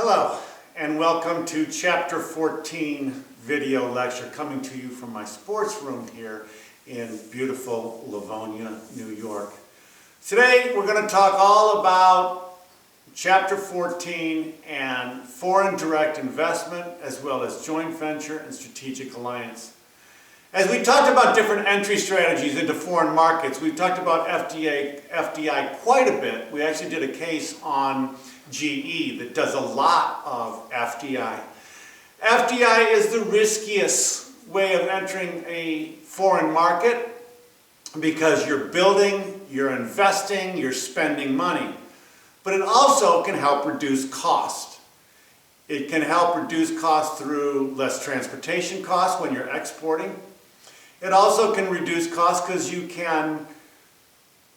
Hello and welcome to Chapter 14 video lecture coming to you from my sports room here in beautiful Livonia, New York. Today we're going to talk all about Chapter 14 and foreign direct investment as well as joint venture and strategic alliance. As we talked about different entry strategies into foreign markets, we've talked about FDI quite a bit. We actually did a case on GE that does a lot of FDI. FDI is the riskiest way of entering a foreign market because you're building, you're investing, you're spending money. But it also can help reduce cost. It can help reduce cost through less transportation costs when you're exporting. It also can reduce costs because you can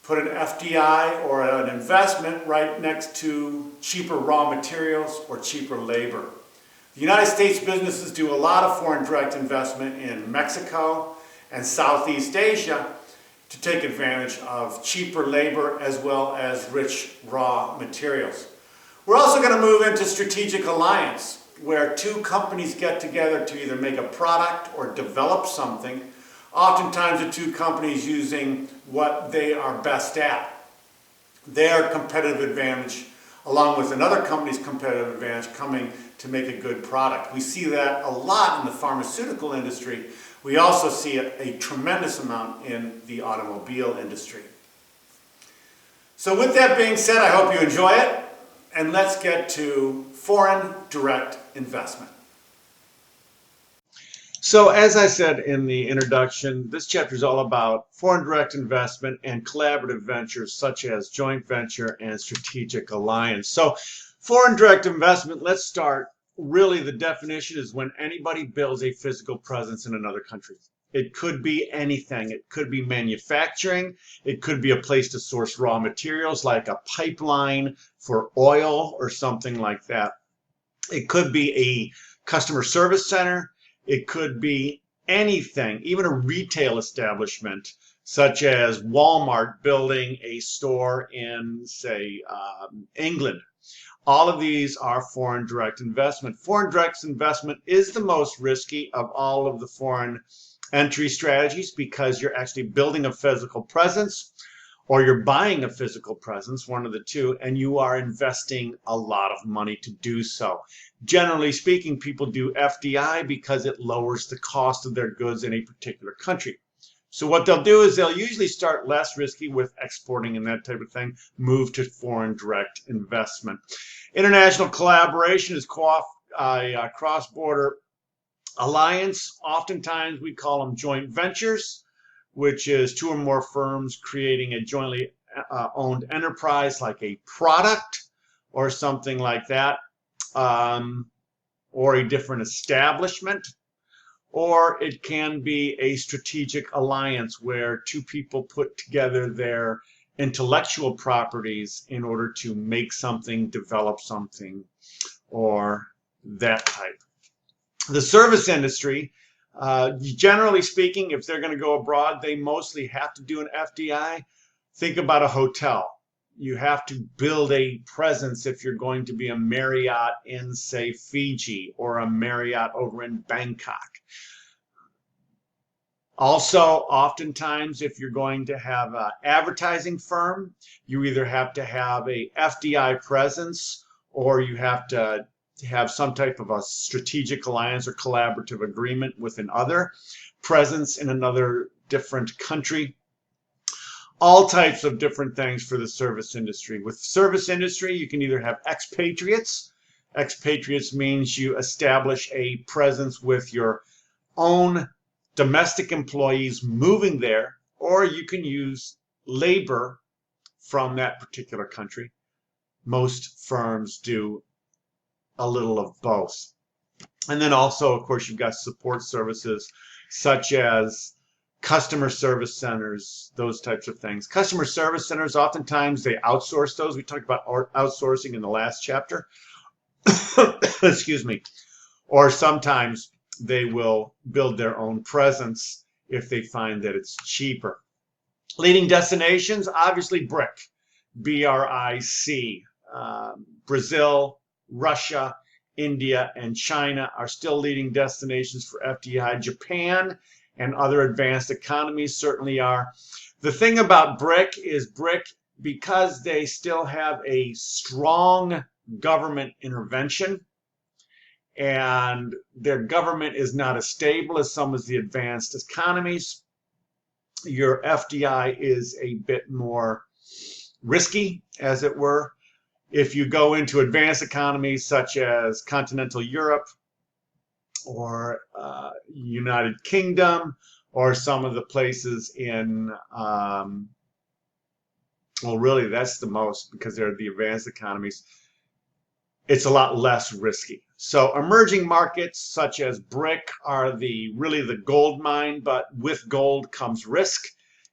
put an FDI or an investment right next to cheaper raw materials or cheaper labor. The United States businesses do a lot of foreign direct investment in Mexico and Southeast Asia to take advantage of cheaper labor as well as rich raw materials. We're also going to move into strategic alliance, where two companies get together to either make a product or develop something. Oftentimes the two companies using what they are best at, their competitive advantage, along with another company's competitive advantage coming to make a good product. We see that a lot in the pharmaceutical industry. We also see it a tremendous amount in the automobile industry. So with that being said, I hope you enjoy it, and let's get to foreign direct investment. So as I said in the introduction, this chapter is all about foreign direct investment and collaborative ventures such as joint venture and strategic alliance. So foreign direct investment, let's start. Really the definition is when anybody builds a physical presence in another country. It could be anything. It could be manufacturing. It could be a place to source raw materials like a pipeline for oil or something like that. It could be a customer service center. It could be anything, even a retail establishment, such as Walmart building a store in, say, England. All of these are foreign direct investment. Foreign direct investment is the most risky of all of the foreign entry strategies because you're actually building a physical presence or you're buying a physical presence, one of the two, and you are investing a lot of money to do so. Generally speaking, people do FDI because it lowers the cost of their goods in a particular country. So what they'll do is they'll usually start less risky with exporting and that type of thing, move to foreign direct investment. International collaboration is a cross-border alliance. Oftentimes we call them joint ventures, which is two or more firms creating a jointly owned enterprise like a product or something like that, or a different establishment. Or it can be a strategic alliance where two people put together their intellectual properties in order to make something, develop something, or that type. The service industry, generally speaking, if they're going to go abroad, they mostly have to do an FDI. Think about a hotel. You have to build a presence if you're going to be a Marriott in, say, Fiji or a Marriott over in Bangkok. Also, oftentimes, if you're going to have an advertising firm, you either have to have a FDI presence or you have to have some type of a strategic alliance or collaborative agreement with another presence in another different country. All types of different things for the service industry. With service industry, you can either have expatriates. Expatriates means you establish a presence with your own domestic employees moving there, or you can use labor from that particular country. Most firms do a little of both. And then also, of course, you've got support services such as customer service centers, those types of things. Customer service centers, oftentimes they outsource those. We talked about outsourcing in the last chapter. Excuse me. Or sometimes they will build their own presence if they find that it's cheaper. Leading destinations, obviously BRIC, B-R-I-C. Brazil, Russia, India, and China are still leading destinations for FDI. Japan and other advanced economies certainly are. The thing about BRIC is because they still have a strong government intervention, and their government is not as stable as some of the advanced economies, your FDI is a bit more risky, as it were. If you go into advanced economies such as continental Europe or United Kingdom or some of the places in, well, really that's the most, because they're the advanced economies, it's a lot less risky. So emerging markets such as BRIC are really the gold mine, but with gold comes risk.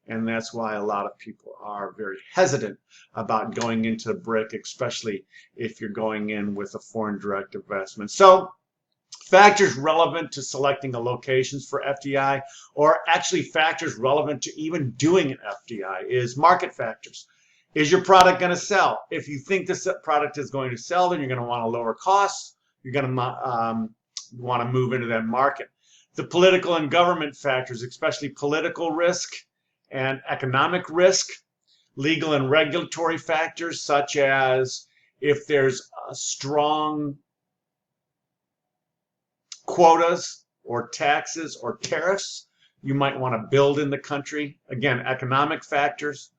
And that's why a lot of people are very hesitant about going into BRIC, especially if you're going in with a foreign direct investment. So factors relevant to selecting a locations for FDI, or actually factors relevant to even doing an FDI, is market factors. Is your product going to sell? If you think this product is going to sell, then you're going to want to lower costs. You're going to want to move into that market. The political and government factors, especially political risk and economic risk, legal and regulatory factors, such as if there's strong quotas or taxes or tariffs you might want to build in the country. Again, economic factors,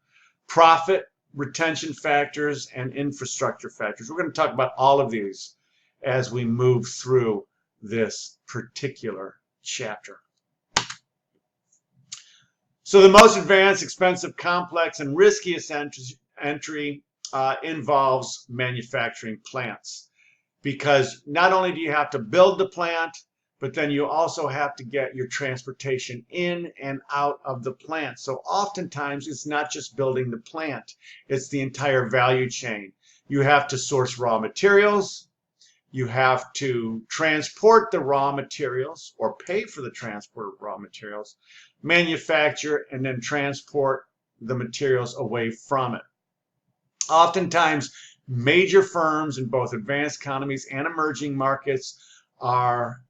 profit, retention factors, and infrastructure factors. We're going to talk about all of these as we move through this particular chapter. So the most advanced, expensive, complex, and riskiest entry involves manufacturing plants, because not only do you have to build the plant, but then you also have to get your transportation in and out of the plant. So oftentimes it's not just building the plant, it's the entire value chain. You have to source raw materials, you have to transport the raw materials or pay for the transport of raw materials, manufacture, and then transport the materials away from it. Oftentimes, major firms in both advanced economies and emerging markets are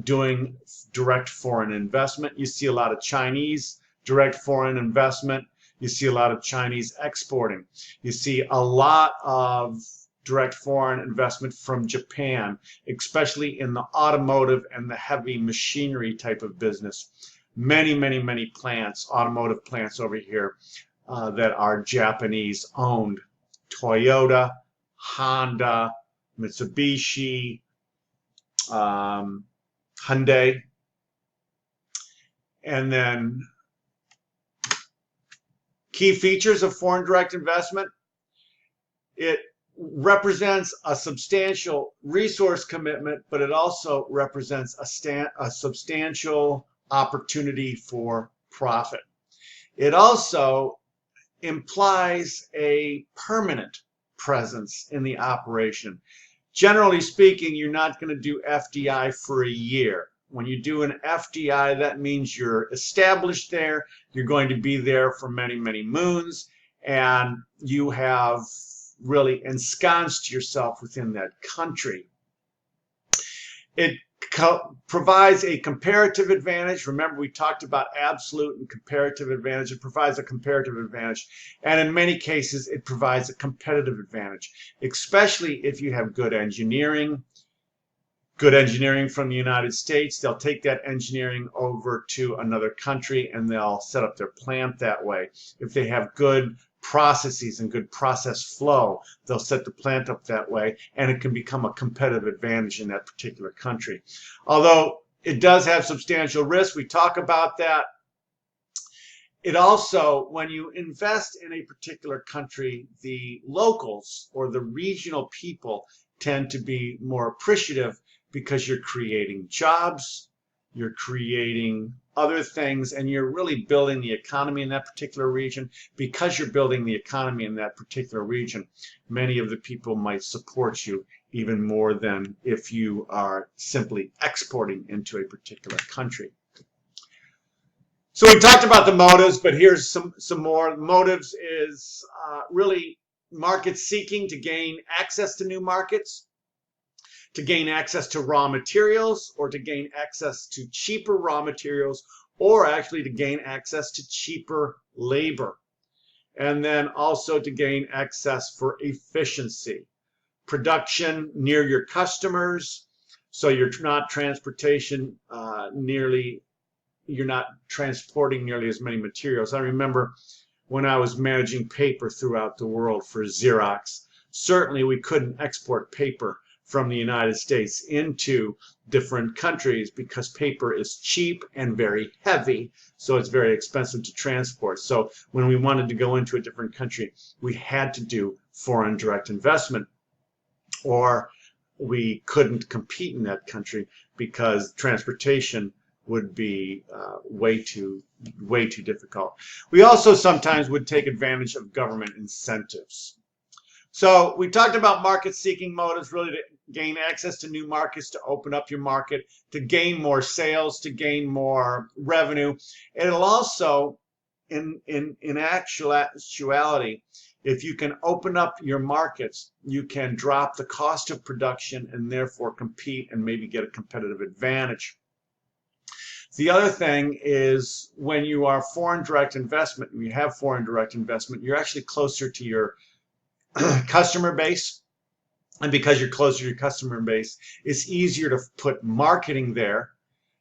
doing direct foreign investment. You see a lot of Chinese direct foreign investment. You see a lot of Chinese exporting. You see a lot of direct foreign investment from Japan, especially in the automotive and the heavy machinery type of business. Many plants, automotive plants over here that are Japanese owned. Toyota, Honda, Mitsubishi, Hyundai. And then key features of foreign direct investment. It represents a substantial resource commitment, but it also represents a substantial opportunity for profit. It also implies a permanent presence in the operation. Generally speaking, you're not going to do FDI for a year. When you do an FDI, that means you're established there, you're going to be there for many moons, and you have really ensconced yourself within that country. It provides a comparative advantage. Remember, we talked about absolute and comparative advantage. It provides a comparative advantage, and in many cases it provides a competitive advantage, especially if you have good engineering from the United States. They'll take that engineering over to another country and they'll set up their plant that way. If they have good processes and good process flow, they'll set the plant up that way, and it can become a competitive advantage in that particular country. Although it does have substantial risk, we talk about that. It also, when you invest in a particular country, the locals or the regional people tend to be more appreciative, because you're creating jobs, you're creating other things, and you're really building the economy in that particular region. Because you're building the economy in that particular region, many of the people might support you even more than if you are simply exporting into a particular country. So we talked about the motives, but here's some more. Motives is really market seeking to gain access to new markets. to gain access to raw materials, or to gain access to cheaper raw materials, or actually to gain access to cheaper labor. And then also to gain access for efficiency. Production near your customers, so you're not you're not transporting nearly as many materials. I remember when I was managing paper throughout the world for Xerox, certainly we couldn't export paper from the United States into different countries because paper is cheap and very heavy, so it's very expensive to transport. So when we wanted to go into a different country, we had to do foreign direct investment, or we couldn't compete in that country because transportation would be way too difficult. We also sometimes would take advantage of government incentives. So we talked about market-seeking motives, really to gain access to new markets, to open up your market, to gain more sales, to gain more revenue. It'll also, in actuality, if you can open up your markets, you can drop the cost of production and therefore compete and maybe get a competitive advantage. The other thing is when you are foreign direct investment, and you have foreign direct investment, you're actually closer to your customer base. And because you're closer to your customer base, it's easier to put marketing there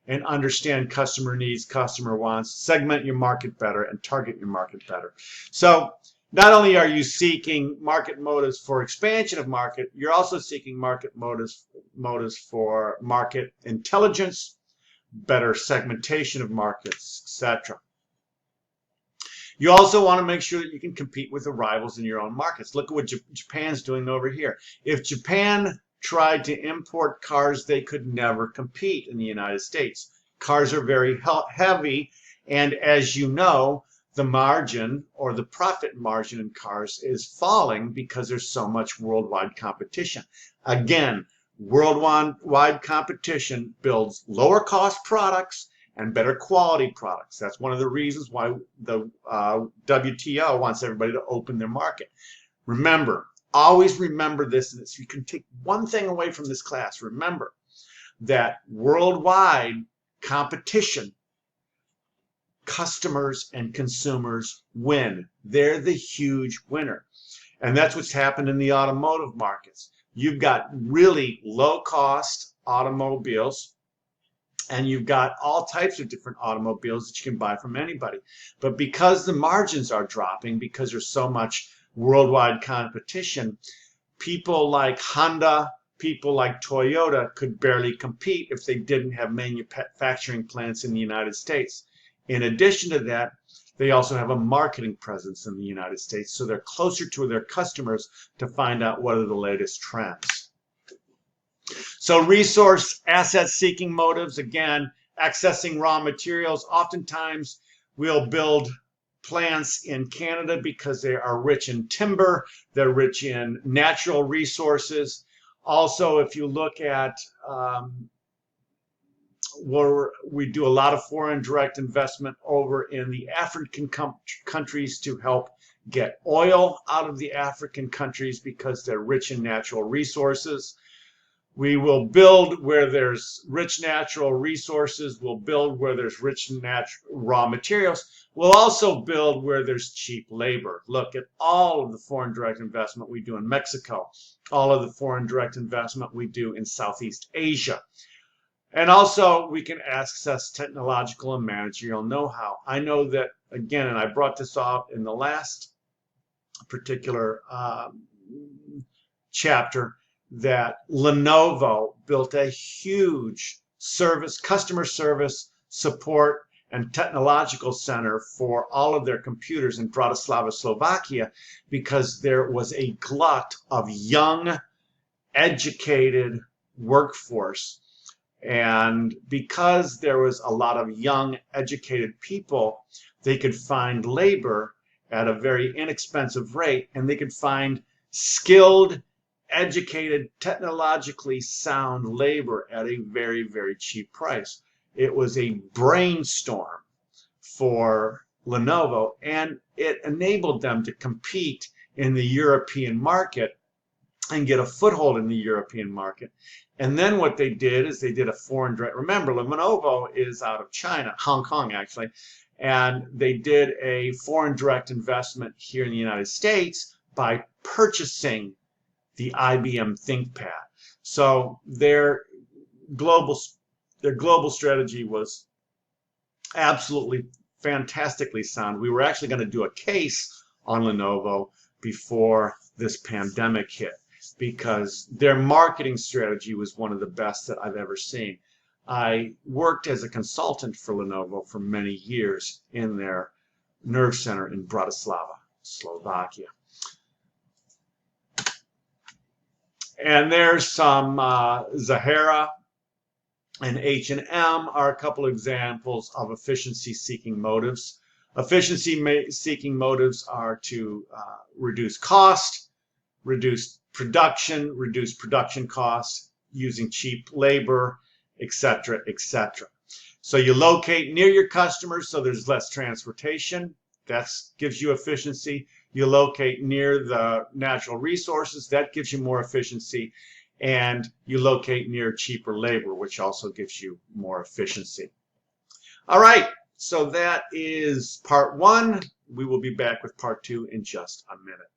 and understand customer needs, customer wants, segment your market better, and target your market better. So not only are you seeking market motives for expansion of market, you're also seeking market motives for market intelligence, better segmentation of markets, etc. You also want to make sure that you can compete with the rivals in your own markets. Look at what Japan's doing over here. If Japan tried to import cars, they could never compete in the United States. Cars are very heavy, and as you know, the margin or the profit margin in cars is falling because there's so much worldwide competition. Again, worldwide competition builds lower cost products and better quality products. That's one of the reasons why the WTO wants everybody to open their market. Remember, always remember this, and you can take one thing away from this class. Remember that worldwide competition, customers and consumers win. They're the huge winner. And that's what's happened in the automotive markets. You've got really low-cost automobiles, and you've got all types of different automobiles that you can buy from anybody. But because the margins are dropping, because there's so much worldwide competition, people like Honda, people like Toyota could barely compete if they didn't have manufacturing plants in the United States. In addition to that, they also have a marketing presence in the United States, so they're closer to their customers to find out what are the latest trends. So resource asset seeking motives, again, accessing raw materials. Oftentimes we'll build plants in Canada because they are rich in timber, they're rich in natural resources. Also, if you look at where we do a lot of foreign direct investment over in the African countries to help get oil out of the African countries because they're rich in natural resources. We will build where there's rich natural resources. We'll build where there's rich raw materials. We'll also build where there's cheap labor. Look at all of the foreign direct investment we do in Mexico, all of the foreign direct investment we do in Southeast Asia. And also, we can access technological and managerial know-how. I know that, again, and I brought this up in the last particular chapter, that Lenovo built a huge customer service, support, and technological center for all of their computers in Bratislava, Slovakia, because there was a glut of young, educated workforce. And because there was a lot of young, educated people, they could find labor at a very inexpensive rate, and they could find skilled, educated, technologically sound labor at a very, very cheap price. It was a brainstorm for Lenovo, and it enabled them to compete in the European market and get a foothold in the European market. And then what they did is they did a foreign direct. Remember, Lenovo is out of China, Hong Kong actually, and they did a foreign direct investment here in the United States by purchasing the IBM ThinkPad. So their global strategy was absolutely fantastically sound. We were actually going to do a case on Lenovo before this pandemic hit because their marketing strategy was one of the best that I've ever seen. I worked as a consultant for Lenovo for many years in their nerve center in Bratislava, Slovakia. And there's some Zahara and H&M are a couple of examples of efficiency-seeking motives. Efficiency-seeking motives are to reduce cost, reduce production costs, using cheap labor, etc., etc. So you locate near your customers so there's less transportation. That gives you efficiency. You locate near the natural resources. That gives you more efficiency. And you locate near cheaper labor, which also gives you more efficiency. All right, so that is part one. We will be back with part two in just a minute.